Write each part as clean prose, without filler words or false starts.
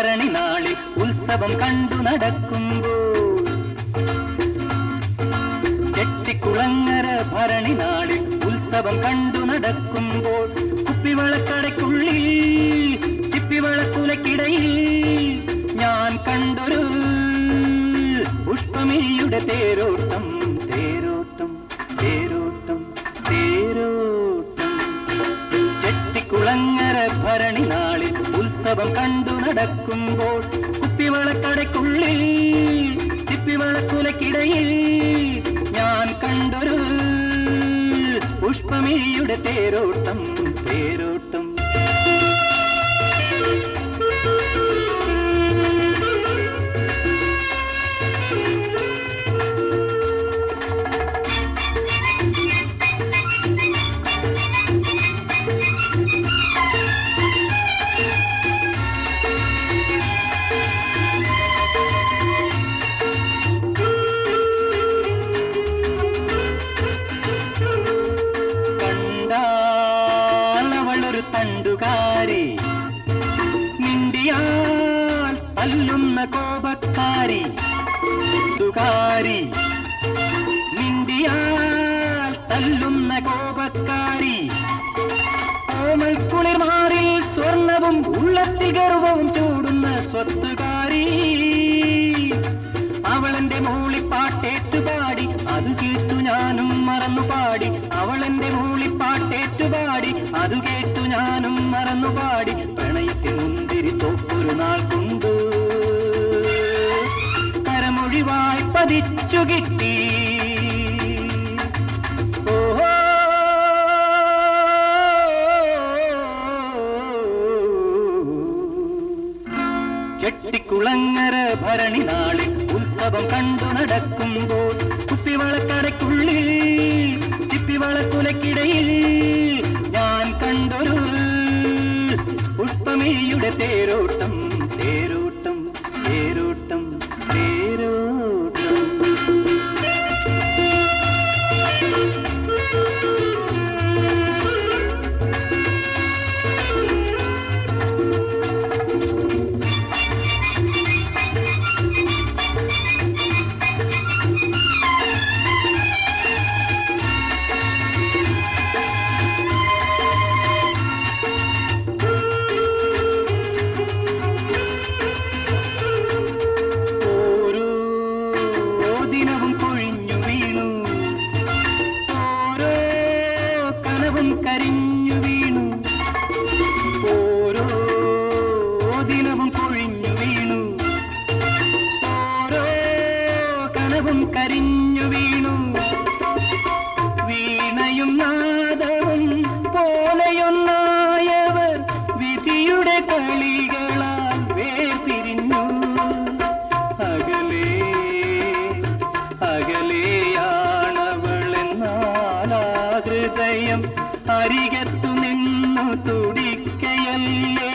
ഭരണി നാളിൽ ഉത്സവം കണ്ടു നടക്കുമ്പോൾ, ചെട്ടിക്കുളങ്ങര ഭരണി നാളിൽ ഉത്സവം കണ്ടു നടക്കുമ്പോൾ, കുപ്പിവളക്കടയ്ക്കുള്ളിൽ ചിപ്പിവളക്കുലക്കിടയിൽ ഞാൻ കണ്ടൊരു പുഷ്പമിഴിയുടെ തേരോട്ടം തേരോട്ടം തേരോട്ടം തേരോട്ടം. ചെട്ടിക്കുളങ്ങര ഭരണി നാളിൽ ഉത്സവം കണ്ടു നടക്കുമ്പോൾ, കുപ്പിവളക്കടയ്ക്കുള്ളിൽ ചിപ്പിവളക്കുലക്കിടയിൽ ഞാൻ കണ്ടൊരു പുഷ്പമിഴിയുടെ തേരോട്ടം തേരോട്ടം. തണ്ടുകാരി മിണ്ടിയാൽ തല്ലുന്ന കോപക്കാരി, തുകാരി മിണ്ടിയാൽ തല്ലുന്ന കോപക്കാരി, ഓമൽ കുളിർമാറിൽ സ്വർണവും ഉള്ളത്തിൽ ഗർവവും ചൂടുന്ന സ്വത്തുകാരി. അവളെന്റെ മൂളിപ്പാട്ടേറ്റുപാടി അത് കേട്ടു ഞാനും മറന്നുപാടി, അവളെന്റെ മൂളിപ്പാട്ടേറ്റുപാടി അത് കേട്ടു ഞാനും മറന്നുപാടി. പ്രണയത്തിൽ മുന്തിരി തോപ്പൊരു നാൾ കൊണ്ടു കരമൊഴിവായി പതിച്ചു കിട്ടി. ഓഹോ ചെട്ടിക്കുളങ്ങര ഭരണി നാളിൽ ഉത്സവം കണ്ടു നടക്കുമ്പോൾ, കുപ്പിവളക്കടയ്ക്കുള്ളിൽ ചിപ്പിവളക്കുലക്കിടയിൽ ഞാൻ കണ്ടൊരു പുഷ്പമിഴിയുടെ തേരോട്ടം തേരോട്ടം തേരോട്ടം തേരോട്ടം. കരിഞ്ഞു വീണു ഓരോ ദിനവും കൊഴിഞ്ഞു വീണു, ഓരോ കനവും കരിഞ്ഞു വീണു. വീണയും നാദവും പോലെയൊന്നായവർ വിധിയുടെ കളികളാൽ വേർപിരിഞ്ഞു. അകലേ അകലെയാണവളെന്നാലാ ഹൃദയം അരികത്തു നിന്നു തുടിക്കയല്ലേ.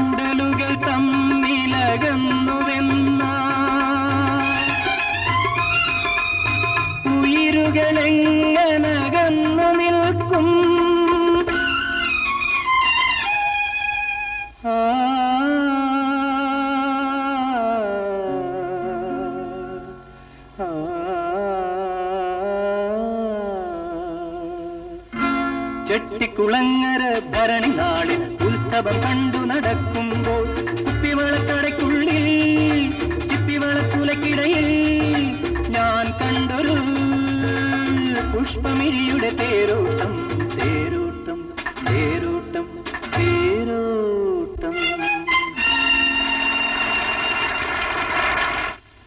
ഉടലുകൾ തമ്മിലകന്നുവെന്ന ഉയിരുകളെങ്ങനകന്നു നിൽക്കും. ചെട്ടിക്കുളങ്ങര ഭരണി നാളിൽ ഉത്സവം കണ്ടു നടക്കുമ്പോൾ, കുപ്പിവളക്കടയ്ക്കുള്ളിൽ ചിപ്പിവളക്കുലക്കിടയിൽ ഞാൻ കണ്ടൊരു പുഷ്പമിഴിയുടെ തേരോട്ടം തേരോട്ടം തേരോട്ടം.